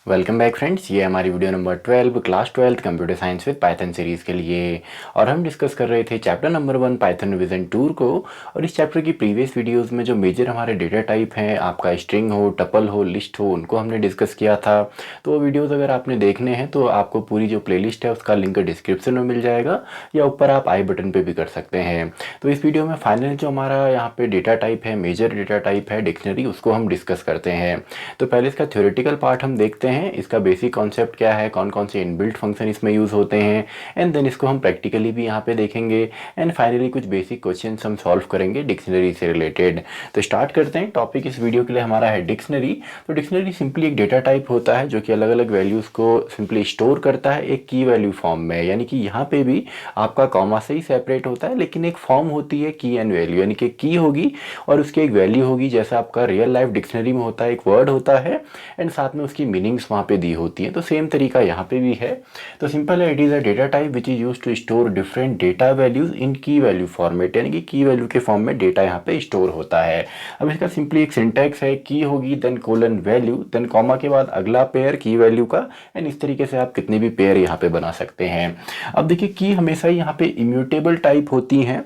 Welcome back friends, ये हमारी video number 12 class 12 computer science with Python series के लिए। और हम डिस्कस कर रहे थे chapter number 1 Python revision tour को। और इस चैप्टर की प्रीवियस वीडियोस में जो मेजर हमारे डेटा टाइप हैं, आपका स्ट्रिंग हो, टपल हो, लिस्ट हो, उनको हमने डिस्कस किया था। तो वो वीडियोज़ अगर आपने देखने हैं तो आपको पूरी जो प्ले है उसका लिंक डिस्क्रिप्शन में मिल जाएगा, या ऊपर आप आई बटन पर भी कर सकते हैं। तो इस वीडियो में फाइनल जो हमारा यहाँ पे डेटा टाइप है, मेजर डेटा टाइप है डिक्शनरी, उसको हम डिस्कस करते हैं। तो पहले इसका थ्योरेटिकल पार्ट हम देखते हैं, इसका बेसिक कॉन्सेप्ट क्या है, कौन कौन से इनबिल्ट फंक्शन इसमें यूज़ होते हैं, एंड देन इसको हम प्रैक्टिकली भी यहाँ पे देखेंगे। एंड फाइनली कुछ बेसिक क्वेश्चन हम सॉल्व करेंगे डिक्शनरी से रिलेटेड। तो स्टार्ट करते हैं। टॉपिक इस वीडियो के लिए हमारा है डिक्शनरी। तो डिक्शनरी सिंपली एक डेटा टाइप होता है जो कि अलग अलग वैल्यूज़ को सिंपली स्टोर करता है एक की वैल्यू फॉर्म में। यानी कि यहाँ पे भी आपका कॉमा से ही सेपरेट होता है, लेकिन एक फॉर्म होती है की एंड वैल्यू, यानी कि की होगी और उसकी एक वैल्यू होगी, जैसा आपका रियल लाइफ डिक्शनरी में होता है, एक वर्ड होता है एंड साथ में उसकी मीनिंग्स वहाँ पे दी होती है। तो सेम तरीका यहाँ पे भी है। तो सिंपल है, it is a data type which is use to store different data values in key value format, यानी कि की वैल्यू के फॉर्म में डेटा यहाँ पे स्टोर होता है। अब इसका सिंपली एक सिंटैक्स है, की होगी then colon value then comma के बाद अगला पेयर की वैल्यू का, एंड इस तरीके से आप कितने भी पेयर यहाँ पे बना सकते हैं। अब देखिए, की हमेशा ही यहाँ पे इम्यूटेबल टाइप होती हैं।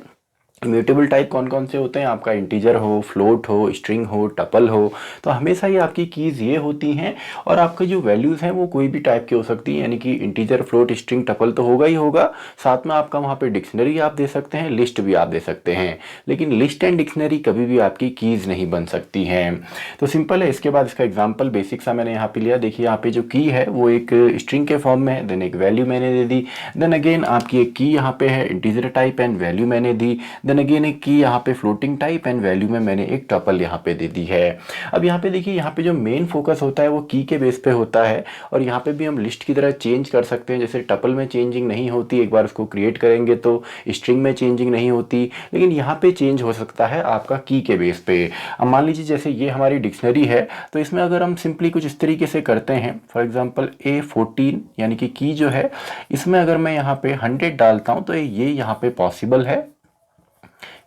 इम्यूटेबल टाइप कौन कौन से होते हैं, आपका इंटीजर हो, फ्लोट हो, स्ट्रिंग हो, टपल हो, तो हमेशा ही आपकी कीज़ ये होती हैं। और आपके जो वैल्यूज़ हैं वो कोई भी टाइप की हो सकती हैं, यानी कि इंटीजर, फ्लोट, स्ट्रिंग, टपल तो होगा ही होगा, साथ में आपका वहाँ पे डिक्शनरी आप दे सकते हैं, लिस्ट भी आप दे सकते हैं। लेकिन लिस्ट एंड डिक्शनरी कभी भी आपकी कीज़ नहीं बन सकती हैं। तो सिंपल है। इसके बाद इसका एग्जाम्पल बेसिक सा मैंने यहाँ पे लिया। देखिए यहाँ पे जो की है वो एक स्ट्रिंग के फॉर्म में है, देन एक वैल्यू मैंने दे दी, देन अगेन आपकी एक की यहाँ पे है इंटीजर टाइप एंड वैल्यू मैंने दी, देन अगेन एक की यहाँ पे फ्लोटिंग टाइप एंड वैल्यू में मैंने एक टपल यहाँ पे दे दी है। अब यहाँ पे देखिए, यहाँ पे जो मेन फोकस होता है वो की के बेस पे होता है। और यहाँ पे भी हम लिस्ट की तरह चेंज कर सकते हैं, जैसे टपल में चेंजिंग नहीं होती, एक बार उसको क्रिएट करेंगे तो स्ट्रिंग में चेंजिंग नहीं होती, लेकिन यहाँ पे चेंज हो सकता है आपका की के बेस पे। अब मान लीजिए जैसे ये हमारी डिक्शनरी है, तो इसमें अगर हम सिंपली कुछ इस तरीके से करते हैं, फॉर एग्जाम्पल A14 यानी कि की जो है, इसमें अगर मैं यहाँ पे 100 डालता हूँ तो ये यहाँ पे पॉसिबल है,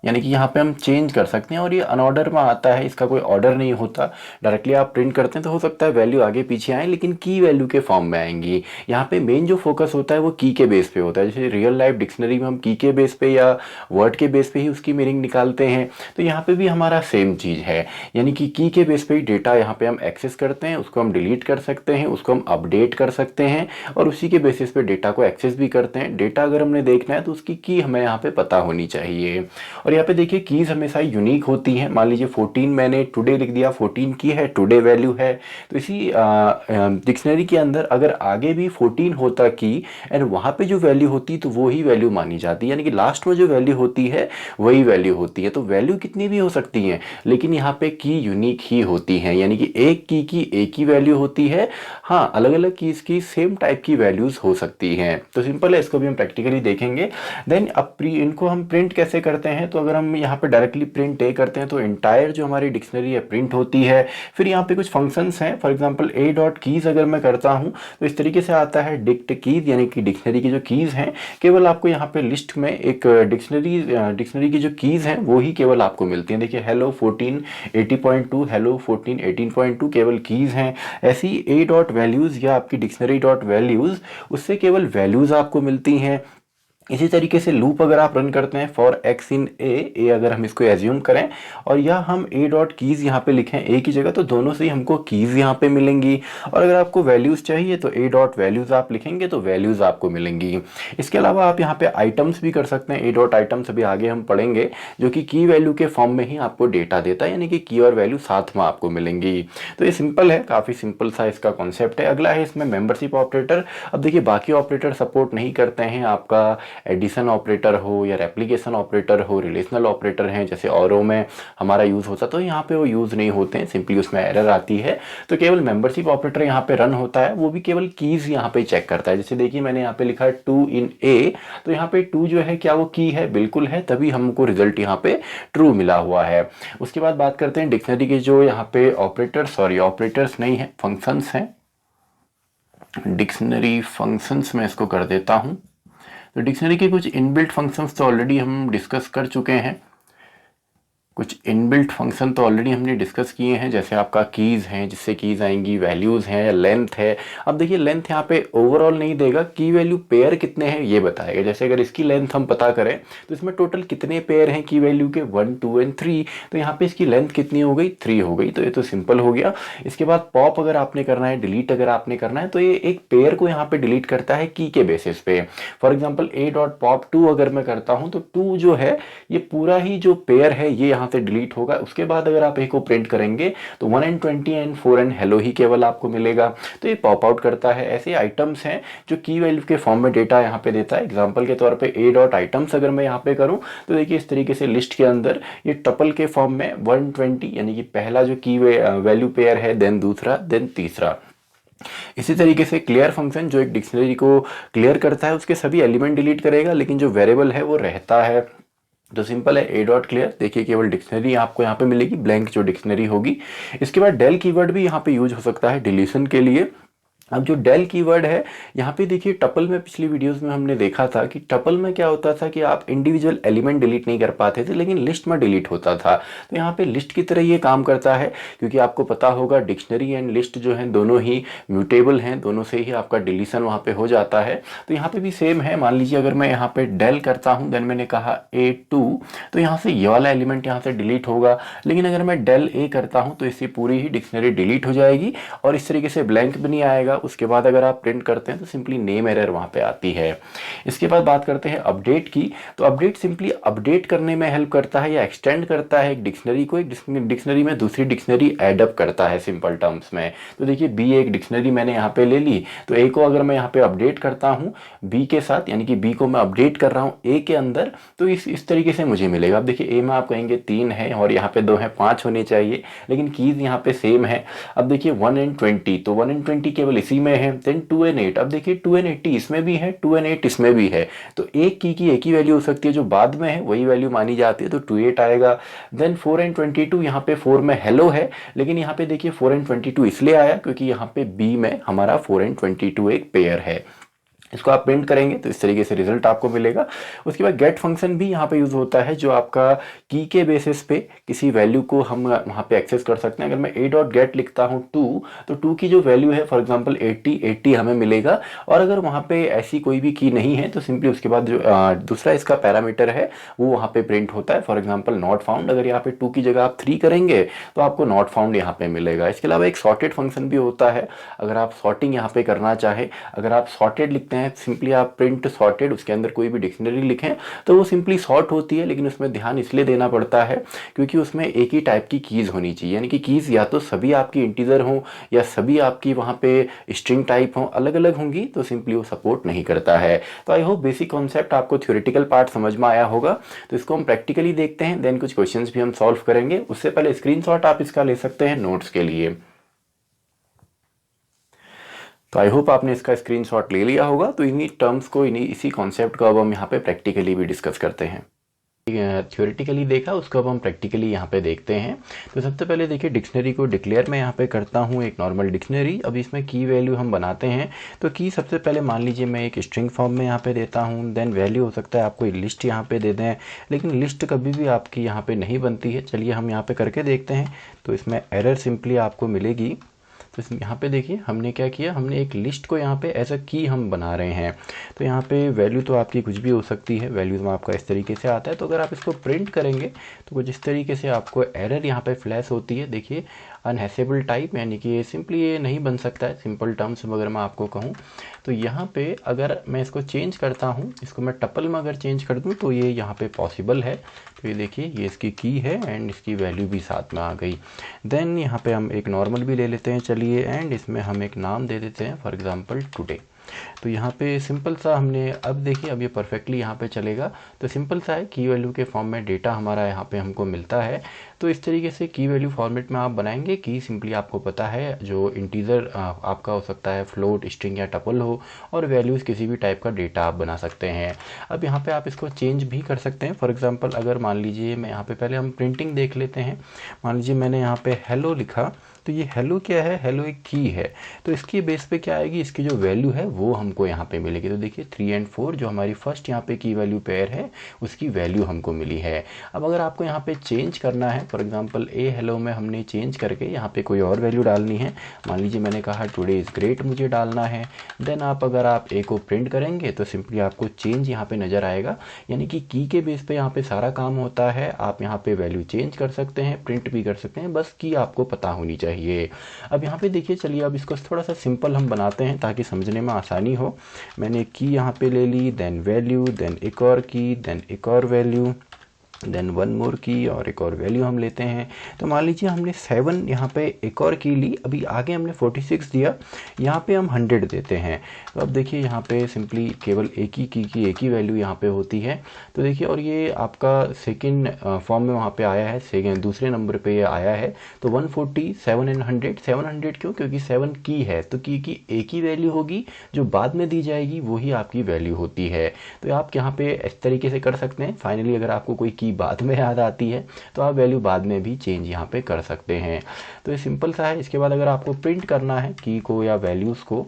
यानी कि यहाँ पे हम चेंज कर सकते हैं। और ये अनऑर्डर में आता है, इसका कोई ऑर्डर नहीं होता, डायरेक्टली आप प्रिंट करते हैं तो हो सकता है वैल्यू आगे पीछे आए, लेकिन की वैल्यू के फॉर्म में आएंगी। यहाँ पे मेन जो फोकस होता है वो की के बेस पे होता है। जैसे रियल लाइफ डिक्शनरी में हम की के बेस पे या वर्ड के बेस पे ही उसकी मीनिंग निकालते हैं, तो यहाँ पे भी हमारा सेम चीज़ है, यानी कि की के बेस पे ही डेटा यहाँ पे हम एक्सेस करते हैं, उसको हम डिलीट कर सकते हैं, उसको हम अपडेट कर सकते हैं, और उसी के बेसिस पे डेटा को एक्सेस भी करते हैं। डेटा अगर हमने देखना है तो उसकी की हमें यहाँ पे पता होनी चाहिए। और यहाँ पे देखिए, कीज़ हमेशा यूनिक होती हैं। मान लीजिए 14 मैंने टुडे लिख दिया, 14 की है, टुडे वैल्यू है, तो इसी डिक्शनरी के अंदर अगर आगे भी 14 होता की एंड वहाँ पे जो वैल्यू होती तो वो ही वैल्यू मानी जाती है, यानी कि लास्ट में जो वैल्यू होती है वही वैल्यू होती है। तो वैल्यू कितनी भी हो सकती हैं, लेकिन यहाँ पे की यूनिक ही होती हैं, यानी कि एक की एक ही वैल्यू होती है। हाँ, अलग अलग कीज़ की सेम टाइप की वैल्यूज़ हो सकती हैं। तो सिंपल है, इसको भी हम प्रैक्टिकली देखेंगे। देन अब इनको हम प्रिंट कैसे करते हैं, तो अगर हम यहाँ पे डायरेक्टली प्रिंट ए करते हैं तो इंटायर जो हमारी डिक्शनरी है प्रिंट होती है। फिर यहाँ पे कुछ फंक्शंस हैं, for example A dot keys अगर मैं करता हूँ तो इस तरीके से आता है डिक्ट कीज़, यानी कि डिक्शनरी की जो कीज़ हैं केवल आपको यहाँ पे लिस्ट में एक डिक्शनरी की जो कीज़ हैं वो ही केवल आपको मिलती हैं। देखिए हेलो 14 80.2, हेलो 14 18.2 केवल कीज़ हैं। ऐसी ए डॉट वैल्यूज़ या आपकी डिक्शनरी डॉट वैल्यूज़, उससे केवल वैल्यूज़ आपको मिलती हैं। इसी तरीके से लूप अगर आप रन करते हैं फॉर एक्स इन ए अगर हम इसको एज्यूम करें और या हम ए डॉट कीज़ यहाँ पे लिखें ए की जगह, तो दोनों से ही हमको कीज़ यहाँ पे मिलेंगी। और अगर आपको वैल्यूज़ चाहिए तो ए डॉट वैल्यूज़ आप लिखेंगे तो वैल्यूज़ आपको मिलेंगी। इसके अलावा आप यहाँ पे आइटम्स भी कर सकते हैं, ए डॉट आइटम्स अभी आगे हम पढ़ेंगे, जो कि की वैल्यू के फॉर्म में ही आपको डेटा देता है, यानी कि की और वैल्यू साथ में आपको मिलेंगी। तो ये सिंपल है, काफ़ी सिंपल सा इसका कॉन्सेप्ट है। अगला है इसमें मेंबरशिप ऑपरेटर। अब देखिए, बाकी ऑपरेटर सपोर्ट नहीं करते हैं, आपका एडिशन ऑपरेटर हो या रेप्लिकेशन ऑपरेटर हो, रिलेशनल ऑपरेटर हैं जैसे औरों में हमारा यूज़ होता, तो यहाँ पे वो यूज़ नहीं होते हैं, सिंपली उसमें एरर आती है। तो केवल मेंबरशिप ऑपरेटर यहाँ पे रन होता है, वो भी केवल कीज़ यहाँ पे चेक करता है। जैसे देखिए, मैंने यहाँ पे लिखा है 2 इन ए, तो यहाँ पे 2 जो है क्या वो की है, बिल्कुल है, तभी हमको रिजल्ट यहाँ पे ट्रू मिला हुआ है। उसके बाद बात करते हैं डिक्शनरी के जो यहाँ पे ऑपरेटर्स नहीं है, फंक्शंस हैं। डिक्शनरी फंक्शंस में इसको कर देता हूँ। तो डिक्शनरी के कुछ इनबिल्ट फंक्शंस तो ऑलरेडी हम डिस्कस कर चुके हैं, कुछ इनबिल्ट फंक्शन तो ऑलरेडी हमने डिस्कस किए हैं, जैसे आपका कीज़ हैं, जिससे कीज़ आएंगी, वैल्यूज़ हैं, लेंथ है। अब देखिए लेंथ यहाँ पे ओवरऑल नहीं देगा, की वैल्यू पेयर कितने हैं ये बताएगा। जैसे अगर इसकी लेंथ हम पता करें तो इसमें टोटल कितने पेयर हैं की वैल्यू के, 1 2 एंड 3, तो यहाँ पे इसकी लेंथ कितनी हो गई, 3 हो गई। तो ये तो सिंपल हो गया। इसके बाद पॉप अगर आपने करना है, डिलीट अगर आपने करना है, तो ये एक पेयर को यहाँ पे डिलीट करता है की के बेसिस पे। For example a dot pop 2 अगर मैं करता हूँ तो 2 जो है ये पूरा ही जो पेयर है ये यहाँ से डिलीट होगा। उसके बाद अगर आप a को प्रिंट करेंगे तो 1 एंड 20 एंड 4 एंड हेलो ही केवल आपको मिलेगा। तो ये पॉप आउट करता है। ऐसे आइटम्स हैं जो की वैल्यू के फॉर्म में डेटा यहाँ पे देता है। एग्जाम्पल के तौर पे a डॉट आइटम्स अगर मैं यहाँ पे करूँ तो देखिए इस तरीके से लिस्ट के अंदर ये टपल के फॉर्म में 120 यानी कि पहला जो की वैल्यू पेयर है, देन दूसरा, देन तीसरा। इसी तरीके से क्लियर फंक्शन जो एक डिक्शनरी को क्लियर करता है, उसके सभी एलिमेंट डिलीट करेगा, लेकिन जो वेरिएबल है वो रहता है। तो सिंपल है, ए डॉट क्लियर। देखिए केवल डिक्शनरी आपको यहाँ पे मिलेगी, ब्लैंक जो डिक्शनरी होगी। इसके बाद डेल कीवर्ड भी यहाँ पे यूज हो सकता है डिलीशन के लिए। अब जो डेल कीवर्ड है यहाँ पे देखिए, टपल में पिछली वीडियोस में हमने देखा था कि टपल में क्या होता था कि आप इंडिविजुअल एलिमेंट डिलीट नहीं कर पाते थे, लेकिन लिस्ट में डिलीट होता था। तो यहाँ पे लिस्ट की तरह ये काम करता है, क्योंकि आपको पता होगा डिक्शनरी एंड लिस्ट जो है दोनों ही म्यूटेबल हैं, दोनों से ही आपका डिलीशन वहाँ पे हो जाता है। तो यहाँ पे भी सेम है। मान लीजिए अगर मैं यहाँ पे डेल करता हूँ, देन मैंने कहा A2, तो यहाँ से ये वाला एलिमेंट यहाँ से डिलीट होगा। लेकिन अगर मैं डेल A करता हूँ तो इससे पूरी ही डिक्शनरी डिलीट हो जाएगी और इस तरीके से ब्लैंक भी नहीं आएगा। उसके बाद अगर आप प्रिंट करते हैं तो सिंपली नेम एरर वहां पे आती है। इसके बाद बात करते हैं अपडेट की। तो अपडेट सिंपली अपडेट करने में हेल्प करता है या एक्सटेंड करता है एक डिक्शनरी को, एक डिक्शनरी में दूसरी डिक्शनरी एड अप करता है सिंपल टर्म्स में। तो देखिए बी एक डिक्शनरी मैंने यहाँ पे ले ली, तो ए को अगर मैं यहाँ पे अपडेट करता हूँ बी के साथ, यानी कि बी को मैं अपडेट कर रहा हूँ ए के अंदर, तो इस तरीके से मुझे मिलेगा। अब देखिए ए में आप कहेंगे 3 है और यहाँ पे 2 है, 5 होने चाहिए, लेकिन कीज यहाँ पे सेम है। अब देखिए 1 एंड 20, तो 1 एंड 20 केवल इसी में है। देन 2 एंड 8, अब देखिए 2 एंड 80 इसमें भी है, 2 एंड 8 इसमें भी है। तो एक की एक ही वैल्यू हो सकती है, जो बाद में है वही वैल्यू मानी जाती है, तो 28 आएगा। देन 4 एंड 22, यहाँ पे 4 में हेलो है, लेकिन यहाँ पे देखिए 4 एंड 22 इसलिए आया क्योंकि यहाँ पे बी में हमारा 4 एंड 22 एक पेयर है। इसको आप प्रिंट करेंगे तो इस तरीके से रिजल्ट आपको मिलेगा। उसके बाद गेट फंक्शन भी यहाँ पे यूज होता है, जो आपका की के बेसिस पे किसी वैल्यू को हम वहाँ पे एक्सेस कर सकते हैं। अगर मैं a डॉट गेट लिखता हूँ 2, तो 2 की जो वैल्यू है फॉर एग्जांपल 80 हमें मिलेगा। और अगर वहाँ पे ऐसी कोई भी की नहीं है तो सिंपली उसके बाद जो दूसरा इसका पैरामीटर है वो वहाँ पे प्रिंट होता है। फॉर एग्जाम्पल नॉट फाउंड, अगर यहाँ पे 2 की जगह आप 3 करेंगे तो आपको नॉट फाउंड यहाँ पे मिलेगा। इसके अलावा एक सॉर्टेड फंक्शन भी होता है। अगर आप सॉर्टिंग यहाँ पे करना चाहे, अगर आप सॉर्टेड लिखते हैं, सिंपली आप प्रिंट सॉर्टेड, उसके अंदर कोई भी डिक्शनरी लिखें तो वो सिंपली सॉर्ट होती है, लेकिन उसमें ध्यान इसलिए देना पड़ता है क्योंकि उसमें एक ही टाइप की कीज होनी चाहिए। यानी कि कीज या तो सभी आपकी इंटीजर हो या सभी आपकी वहाँ पे स्ट्रिंग टाइप हो, अलग अलग होंगी तो सिंपली वो सपोर्ट नहीं करता है। तो आई होप बेसिक कॉन्सेप्ट आपको थ्योरेटिकल पार्ट समझ में आया होगा। तो इसको हम प्रैक्टिकली देखते हैं, देन कुछ क्वेश्चंस भी हम सॉल्व करेंगे। उससे पहले स्क्रीनशॉट आप इसका ले सकते हैं नोट्स के लिए। तो आई होप आपने इसका स्क्रीनशॉट ले लिया होगा। तो इन्हीं टर्म्स को, इसी कॉन्सेप्ट को अब हम यहाँ पे प्रैक्टिकली भी डिस्कस करते हैं। थ्योरेटिकली देखा, उसको अब हम प्रैक्टिकली यहाँ पे देखते हैं। तो सबसे पहले देखिए डिक्शनरी को डिक्लेयर मैं यहाँ पे करता हूँ एक नॉर्मल डिक्शनरी। अब इसमें की वैल्यू हम बनाते हैं। तो की सबसे पहले मान लीजिए मैं एक स्ट्रिंग फॉर्म में यहाँ पे देता हूँ। देन वैल्यू हो सकता है आपको लिस्ट यहाँ पे दे दें, लेकिन लिस्ट कभी भी आपकी यहाँ पे नहीं बनती है। चलिए हम यहाँ पे करके देखते हैं। तो इसमें एरर सिंपली आपको मिलेगी। तो इसमें यहाँ पे देखिए हमने क्या किया, हमने एक लिस्ट को यहाँ पे एज अ की हम बना रहे हैं। तो यहाँ पे वैल्यू तो आपकी कुछ भी हो सकती है, वैल्यूज में आपका इस तरीके से आता है। तो अगर आप इसको प्रिंट करेंगे तो कुछ इस तरीके से आपको एरर यहाँ पे फ्लैश होती है। देखिए अनहैशेबल टाइप, यानी कि सिंपली ये नहीं बन सकता है। सिंपल टर्म्स अगर मैं आपको कहूँ तो यहाँ पे अगर मैं इसको चेंज करता हूँ, इसको मैं टपल में अगर चेंज कर दूँ तो ये यहाँ पे पॉसिबल है। तो ये देखिए ये इसकी की है एंड इसकी वैल्यू भी साथ में आ गई। देन यहाँ पे हम एक नॉर्मल भी ले लेते हैं चलिए, एंड इसमें हम एक नाम दे देते हैं फॉर एग्जांपल टुडे। तो यहाँ पे सिंपल सा हमने, अब देखिए अब ये परफेक्टली यहाँ पे चलेगा। तो सिंपल सा है, की वैल्यू के फॉर्म में डेटा हमारा यहाँ पे हमको मिलता है। तो इस तरीके से की वैल्यू फॉर्मेट में आप बनाएंगे। की सिंपली आपको पता है जो इंटीजर आपका हो सकता है, फ्लोट, स्ट्रिंग या टपल हो, और वैल्यूज़ किसी भी टाइप का डेटा आप बना सकते हैं। अब यहाँ पे आप इसको चेंज भी कर सकते हैं। फॉर एग्जांपल अगर मान लीजिए मैं यहाँ पे, पहले हम प्रिंटिंग देख लेते हैं। मान लीजिए मैंने यहाँ पे हेलो लिखा, तो तो ये हेलो क्या है, हेलो एक की है, तो इसके बेस पे क्या आएगी, इसकी जो वैल्यू है वो हमको यहाँ पे मिलेगी। तो देखिए 3 और 4 जो हमारी फर्स्ट यहाँ पे की वैल्यू पेयर है उसकी वैल्यू हमको मिली है। अब अगर आपको यहाँ पे चेंज करना है, फॉर एग्जांपल ए हेलो में हमने चेंज करके यहाँ पे कोई और वैल्यू डालनी है, मान लीजिए मैंने कहा टुडे इज़ ग्रेट मुझे डालना है, देन अगर आप ए को प्रिंट करेंगे तो सिंपली आपको चेंज यहाँ पे नज़र आएगा, यानी कि की के बेस पे यहाँ पे सारा काम होता है। आप यहाँ पे वैल्यू चेंज कर सकते हैं, प्रिंट भी कर सकते हैं, बस की आपको पता होनी चाहिए। अब यहाँ पे देखिए, चलिए अब इसको थोड़ा सा सिंपल हम बनाते हैं ताकि समझने में आसानी हो। मैंने की यहाँ पे ले ली, देन वैल्यू, देन एक और की, देन एक और वैल्यू, देन वन मोर की और एक और वैल्यू हम लेते हैं। तो मान लीजिए हमने 7 यहाँ पे एक और की ली, अभी आगे हमने 46 दिया, यहाँ पे हम 100 देते हैं। तो अब देखिए यहाँ पे सिंपली केवल एक ही की एक ही वैल्यू यहाँ पे होती है। तो देखिए, और ये आपका सेकंड फॉर्म में वहाँ पे आया है, सेकंड दूसरे नंबर पे ये आया है। तो 140, 7 एंड 100, 700 क्यों, क्योंकि 7 की है, तो की एक ही वैल्यू होगी, जो बाद में दी जाएगी वही आपकी वैल्यू होती है। तो आप यहाँ पे इस तरीके से कर सकते हैं। फाइनली अगर आपको कोई की बाद में याद आती है तो आप वैल्यू बाद में भी चेंज यहाँ पे कर सकते हैं। तो ये सिंपल सा है। इसके बाद अगर आपको प्रिंट करना है की को या वैल्यूज़ को,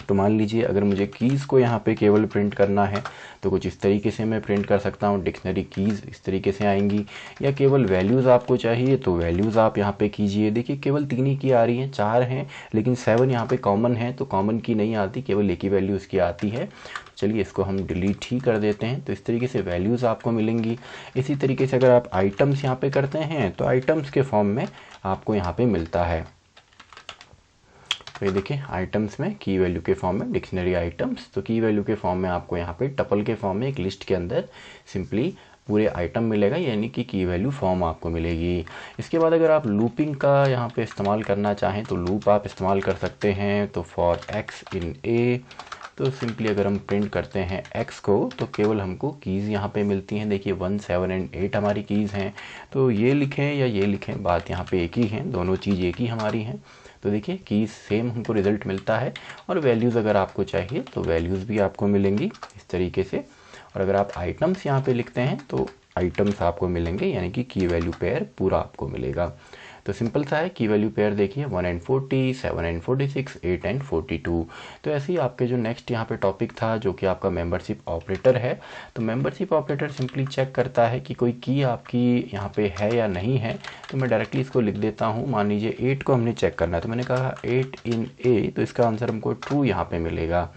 तो मान लीजिए अगर मुझे कीज़ को यहाँ पे केवल प्रिंट करना है तो कुछ इस तरीके से मैं प्रिंट कर सकता हूँ, डिक्शनरी कीज़ इस तरीके से आएंगी। या केवल वैल्यूज़ आपको चाहिए तो वैल्यूज़ आप यहाँ पे कीजिए। देखिए केवल 3 ही की आ रही हैं, 4 हैं लेकिन 7 यहाँ पे कॉमन है, तो कॉमन की नहीं आती, केवल एक ही वैल्यू इसकी आती है। चलिए इसको हम डिलीट ही कर देते हैं। तो इस तरीके से वैल्यूज़ आपको मिलेंगी। इसी तरीके से अगर आप आइटम्स यहाँ पे करते हैं तो आइटम्स के फॉर्म में आपको यहाँ पे मिलता है। तो ये देखिए आइटम्स में की वैल्यू के फॉर्म में डिक्शनरी आइटम्स, तो की वैल्यू के फॉर्म में आपको यहाँ पे टपल के फॉर्म में एक लिस्ट के अंदर सिंपली पूरे आइटम मिलेगा, यानी कि की वैल्यू फॉर्म आपको मिलेगी। इसके बाद अगर आप लूपिंग का यहाँ पे इस्तेमाल करना चाहें तो लूप आप इस्तेमाल कर सकते हैं। तो फॉर एक्स इन ए, तो सिंपली अगर हम प्रिंट करते हैं x को तो केवल हमको कीज़ यहाँ पे मिलती हैं। देखिए 1, 7 एंड 8 हमारी कीज़ हैं, तो ये लिखें या ये लिखें बात यहाँ पे एक ही है, दोनों चीज़ एक ही हमारी हैं। तो देखिए कीज़ सेम हमको रिज़ल्ट मिलता है। और वैल्यूज़ अगर आपको चाहिए तो वैल्यूज़ भी आपको मिलेंगी इस तरीके से। और अगर आप आइटम्स यहाँ पे लिखते हैं तो आइटम्स आपको मिलेंगे, यानी कि की वैल्यू पेयर पूरा आपको मिलेगा। तो सिंपल सा है। की वैल्यू पेयर देखिए 1 एंड 40, 7 एंड 46, 8 एंड 42। तो ऐसे ही आपके जो नेक्स्ट यहाँ पे टॉपिक था जो कि आपका मेंबरशिप ऑपरेटर है। तो मेंबरशिप ऑपरेटर सिंपली चेक करता है कि कोई की आपकी यहाँ पे है या नहीं है। तो मैं डायरेक्टली इसको लिख देता हूँ। मान लीजिए 8 को हमने चेक करना है, तो मैंने कहा 8 इन ए, तो इसका आंसर हमको ट्रू यहाँ पे मिलेगा।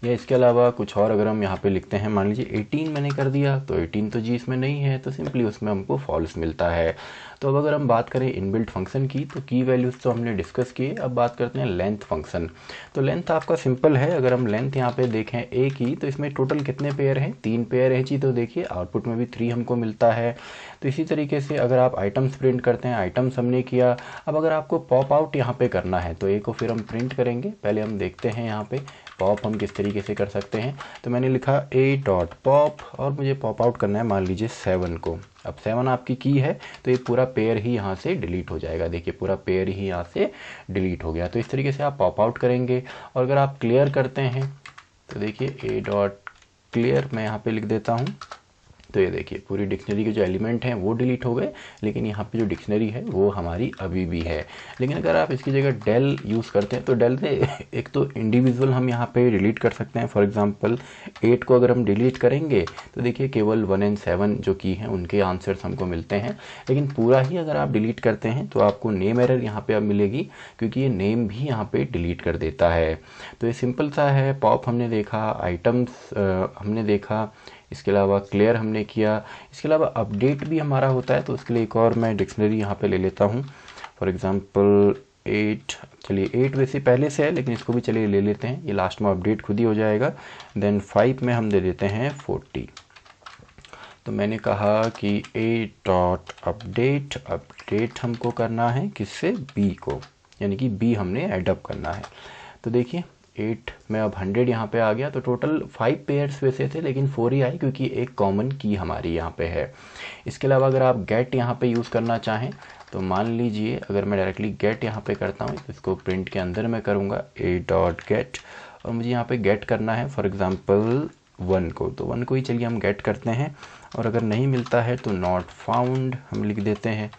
या इसके अलावा कुछ और अगर हम यहाँ पे लिखते हैं, मान लीजिए 18 मैंने कर दिया, तो 18 तो जी इसमें नहीं है, तो सिंपली उसमें हमको फॉल्स मिलता है। तो अब अगर हम बात करें इनबिल्ट फंक्शन की, तो की वैल्यूज़ तो हमने डिस्कस किए। अब बात करते हैं लेंथ फंक्शन। तो लेंथ आपका सिंपल है। अगर हम लेंथ यहाँ पे देखें ए की, तो इसमें टोटल कितने पेयर हैं, 3 पेयर है जी। तो देखिए आउटपुट में भी 3 हमको मिलता है। तो इसी तरीके से अगर आप आइटम्स प्रिंट करते हैं, आइटम्स हमने किया। अब अगर आपको पॉप आउट यहाँ पे करना है तो ए को फिर हम प्रिंट करेंगे। पहले हम देखते हैं यहाँ पे पॉप हम किस तरीके से कर सकते हैं। तो मैंने लिखा ए डॉट पॉप और मुझे पॉप आउट करना है मान लीजिए 7 को। अब 7 आपकी की है तो ये पूरा पेयर ही यहाँ से डिलीट हो जाएगा। देखिए पूरा पेयर ही यहाँ से डिलीट हो गया। तो इस तरीके से आप पॉप आउट करेंगे। और अगर आप क्लियर करते हैं तो देखिए ए डॉट क्लियर मैं यहाँ पे लिख देता हूँ। तो ये देखिए पूरी डिक्शनरी के जो एलिमेंट हैं वो डिलीट हो गए, लेकिन यहाँ पे जो डिक्शनरी है वो हमारी अभी भी है। लेकिन अगर आप इसकी जगह डेल यूज़ करते हैं तो डेल से एक तो इंडिविजुअल हम यहाँ पे डिलीट कर सकते हैं। फॉर एग्जांपल 8 को अगर हम डिलीट करेंगे तो देखिए केवल 1 एंड 7 जो की हैं उनके आंसर्स हमको मिलते हैं। लेकिन पूरा ही अगर आप डिलीट करते हैं तो आपको नेम एरर यहाँ पर अब मिलेगी, क्योंकि ये नेम भी यहाँ पर डिलीट कर देता है। तो ये सिंपल सा है। पॉप हमने देखा, आइटम्स हमने देखा, इसके अलावा क्लियर हमने किया। इसके अलावा अपडेट भी हमारा होता है, तो उसके लिए एक और मैं डिक्शनरी यहाँ पे ले लेता हूँ। फॉर एग्जांपल 8, चलिए 8 वैसे पहले से है लेकिन इसको भी चलिए ले लेते हैं, ये लास्ट में अपडेट खुद ही हो जाएगा। देन 5 में हम दे देते हैं 40। तो मैंने कहा कि ए डॉट अपडेट, अपडेट हमको करना है किससे, बी को, यानी कि बी हमने एडअप करना है। तो देखिए 8 में अब 100 यहाँ पे आ गया। तो टोटल 5 पेयर्स वैसे थे लेकिन 4 ही आई, क्योंकि एक कॉमन की हमारी यहाँ पे है। इसके अलावा अगर आप गेट यहाँ पे यूज़ करना चाहें तो मान लीजिए अगर मैं डायरेक्टली गेट यहाँ पे करता हूँ तो इसको प्रिंट के अंदर मैं करूँगा ए डॉट गेट, और मुझे यहाँ पे गेट करना है फॉर एग्ज़ाम्पल 1 को। तो 1 को ही चलिए हम गेट करते हैं। और अगर नहीं मिलता है तो नॉट फाउंड हम लिख देते हैं।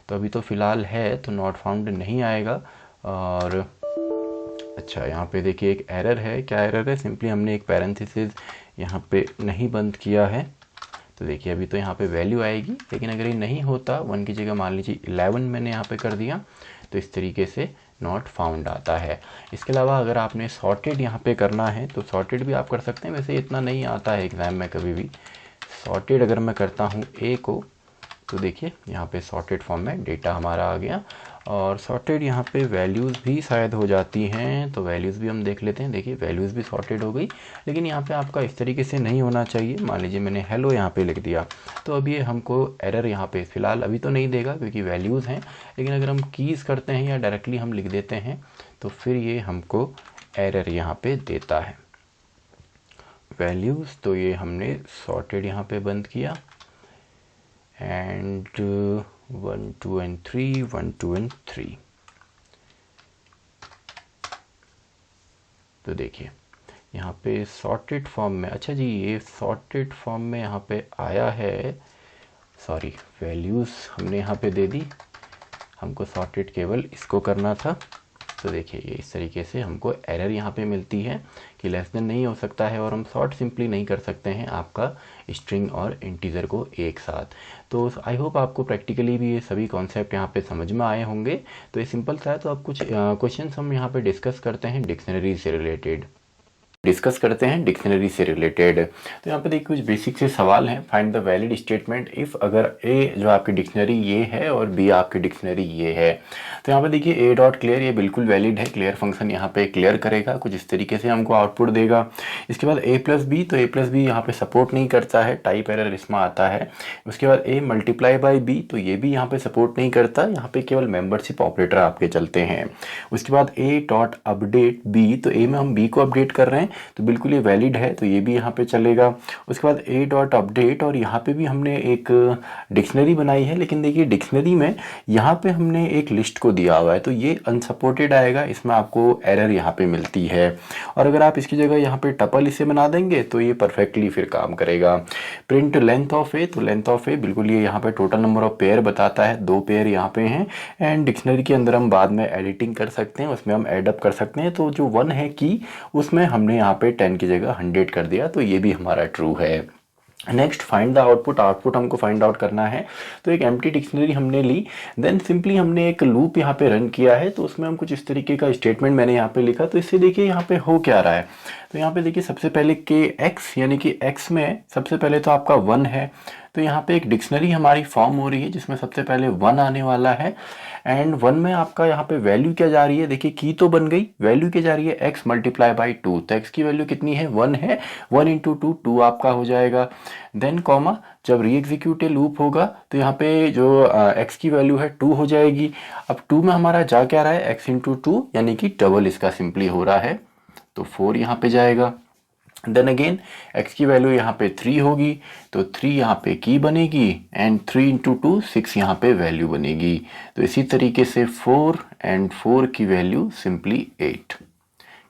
तो अभी तो फ़िलहाल है तो नॉट फाउंड नहीं आएगा। और अच्छा, यहाँ पे देखिए एक एरर है। क्या एरर है? सिंपली हमने एक पैरेंथेसिस यहाँ पे नहीं बंद किया है। तो देखिए अभी तो यहाँ पे वैल्यू आएगी, लेकिन अगर ये नहीं होता 1 की जगह मान लीजिए 11 मैंने यहाँ पे कर दिया तो इस तरीके से नॉट फाउंड आता है। इसके अलावा अगर आपने सॉर्टेड यहाँ पे करना है तो सॉर्टेड भी आप कर सकते हैं। वैसे इतना नहीं आता है एग्ज़ाम में कभी भी। सॉर्टेड अगर मैं करता हूँ ए को, तो देखिए यहाँ पे सॉर्टेड फॉर्म में डेटा हमारा आ गया। और सॉर्टेड यहाँ पे वैल्यूज़ भी शायद हो जाती हैं, तो वैल्यूज़ भी हम देख लेते हैं। देखिए वैल्यूज़ भी सॉर्टेड हो गई, लेकिन यहाँ पे आपका इस तरीके से नहीं होना चाहिए। मान लीजिए मैंने हेलो यहाँ पे लिख दिया, तो अब ये हमको एरर यहाँ पे फ़िलहाल अभी तो नहीं देगा क्योंकि वैल्यूज़ हैं, लेकिन अगर हम कीज़ करते हैं या डायरेक्टली हम लिख देते हैं तो फिर ये हमको एरर यहाँ पे देता है। वैल्यूज़ तो ये हमने सॉर्टेड यहाँ पे बंद किया, एंड 1 2 and 3 1 2 and 3। तो देखिए यहाँ पे सॉर्टेड फॉर्म में, अच्छा जी ये सॉर्टेड फॉर्म में यहाँ पे आया है, सॉरी वैल्यूज़ हमने यहाँ पे दे दी, हमको सॉर्टेड केवल इसको करना था। तो देखिए ये इस तरीके से हमको एरर यहाँ पे मिलती है कि लेस देन नहीं हो सकता है, और हम सॉर्ट सिंपली नहीं कर सकते हैं आपका स्ट्रिंग और इंटीजर को एक साथ। तो आई होप आपको प्रैक्टिकली भी ये सभी कॉन्सेप्ट यहाँ पे समझ में आए होंगे। तो ये सिंपल सा है। तो अब कुछ क्वेश्चंस हम यहाँ पे डिस्कस करते हैं डिक्शनरी से रिलेटेड। तो यहाँ पे देखिए कुछ बेसिक से सवाल हैं। Find the valid statement if, अगर ए जो आपकी डिक्शनरी ये है और बी आपकी डिक्शनरी ये है। तो यहाँ पे देखिए ए डॉट क्लियर ये बिल्कुल वैलिड है। क्लियर फंक्शन यहाँ पे क्लियर करेगा, कुछ इस तरीके से हमको आउटपुट देगा। इसके बाद ए प्लस बी, तो ए प्लस बी यहाँ पे सपोर्ट नहीं करता है, टाइप एरर इसमें आता है। उसके बाद ए मल्टीप्लाई बाई बी, तो ये भी यहाँ पे सपोर्ट नहीं करता, यहाँ पे केवल मेंबरशिप ऑपरेटर आपके चलते हैं। उसके बाद ए डॉट अपडेट बी, तो ए में हम बी को अपडेट कर रहे हैं तो बिल्कुल ये वैलिड है, तो ये भी यहाँ पे चलेगा। उसके बाद ए डॉट अपडेट, और यहाँ पे भी हमने एक डिक्शनरी बनाई है, लेकिन देखिए डिक्शनरी में यहाँ पे हमने एक लिस्ट को दिया हुआ है, तो ये अनसपोर्टेड आएगा, इसमें आपको एरर यहाँ पे मिलती है। और अगर आप इसकी जगह यहाँ पे टपल इसे बना देंगे तो ये परफेक्टली फिर काम करेगा। प्रिंट लेंथ ऑफ ए, तो लेंथ ऑफ ए बिल्कुल ये यहाँ पे टोटल नंबर ऑफ पेयर बताता है, 2 पेयर यहाँ पे हैं। एंड डिक्शनरी के अंदर हम बाद में एडिटिंग कर सकते हैं, उसमें हम एडअप कर सकते हैं। तो जो 1 है की, उसमें हमने यहाँ पे 10 की जगह 100 कर दिया, तो ये भी हमारा ट्रू है। Next find the output, output हमको फाइंड आउट करना है। तो एक एम्प्टी डिक्शनरी हमने ली, देन सिंपली हमने एक लूप यहाँ पे रन किया है, तो उसमें हम कुछ इस तरीके का स्टेटमेंट मैंने यहाँ पे लिखा। तो इससे देखिए यहाँ पे हो क्या रहा है। तो यहाँ पे देखिए सबसे पहले के एक्स, यानी कि एक्स में सबसे पहले तो आपका 1 है, तो यहाँ पे एक डिक्शनरी हमारी फॉर्म हो रही है जिसमें सबसे पहले 1 आने वाला है। एंड 1 में आपका यहाँ पे वैल्यू क्या जा रही है, देखिए की तो बन गई, वैल्यू क्या जा रही है x मल्टीप्लाई बाई 2, तो x की वैल्यू कितनी है 1 है, 1 इंटू 2 2 आपका हो जाएगा। देन कॉमा, जब री एग्जीक्यूट लूप होगा तो यहाँ पे जो x की वैल्यू है 2 हो जाएगी। अब 2 में हमारा जा क्या रहा है, x इंटू 2, यानी कि डबल इसका सिंपली हो रहा है, तो 4 यहाँ पे जाएगा। देन अगेन x की वैल्यू यहाँ पे 3 होगी, तो 3 यहाँ पे की बनेगी, एंड 3 इंटू 2 6 यहाँ पे वैल्यू बनेगी। तो इसी तरीके से 4 एंड 4 की वैल्यू सिंपली 8,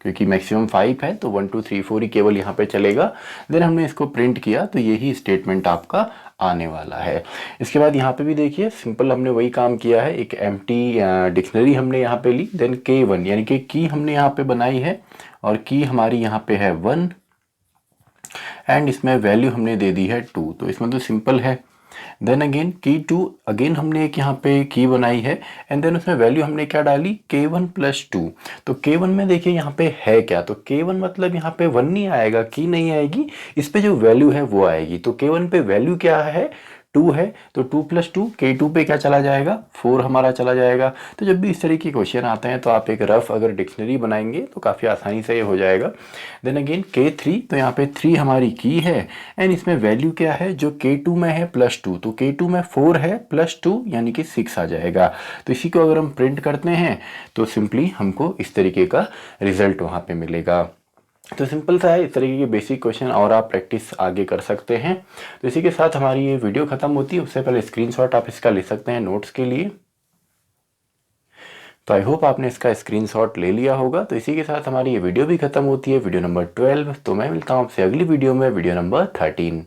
क्योंकि मैक्सिमम 5 है तो 1 2 3 4 ही केवल यहाँ पे चलेगा। देन हमने इसको प्रिंट किया, तो यही स्टेटमेंट आपका आने वाला है। इसके बाद यहाँ पे भी देखिए सिंपल हमने वही काम किया है, एक एम्प्टी डिक्शनरी हमने यहाँ पे ली, देन K1 यानी कि की हमने यहाँ पे बनाई है, और की हमारी यहाँ पे है 1, एंड इसमें वैल्यू हमने दे दी है 2, तो इसमें तो सिंपल है। देन अगेन की 2, अगेन हमने एक यहाँ पे की बनाई है, एंड देन उसमें वैल्यू हमने क्या डाली K1 प्लस 2। तो K1 में देखिए यहाँ पे है क्या, तो K1 मतलब यहाँ पे 1 नहीं आएगा, की नहीं आएगी, इस पे जो वैल्यू है वो आएगी। तो K1 पे वैल्यू क्या है 2 है, तो 2 प्लस 2 K2 पे क्या चला जाएगा 4 हमारा चला जाएगा। तो जब भी इस तरीके के क्वेश्चन आते हैं तो आप एक रफ अगर डिक्शनरी बनाएंगे तो काफ़ी आसानी से ये हो जाएगा। देन अगेन K3, तो यहाँ पे 3 हमारी की है, एंड इसमें वैल्यू क्या है जो K2 में है प्लस 2, तो K2 में 4 है प्लस 2 यानी कि 6 आ जाएगा। तो इसी को अगर हम प्रिंट करते हैं तो सिंपली हमको इस तरीके का रिजल्ट वहाँ पे मिलेगा। तो सिंपल सा है, इस तरीके के बेसिक क्वेश्चन और आप प्रैक्टिस आगे कर सकते हैं। तो इसी के साथ हमारी ये वीडियो खत्म होती है, उससे पहले स्क्रीनशॉट आप इसका ले सकते हैं नोट्स के लिए। तो आई होप आपने इसका स्क्रीनशॉट ले लिया होगा। तो इसी के साथ हमारी ये वीडियो भी खत्म होती है, वीडियो नंबर 12। तो मैं मिलता हूँ आपसे अगली वीडियो में, वीडियो नंबर 13।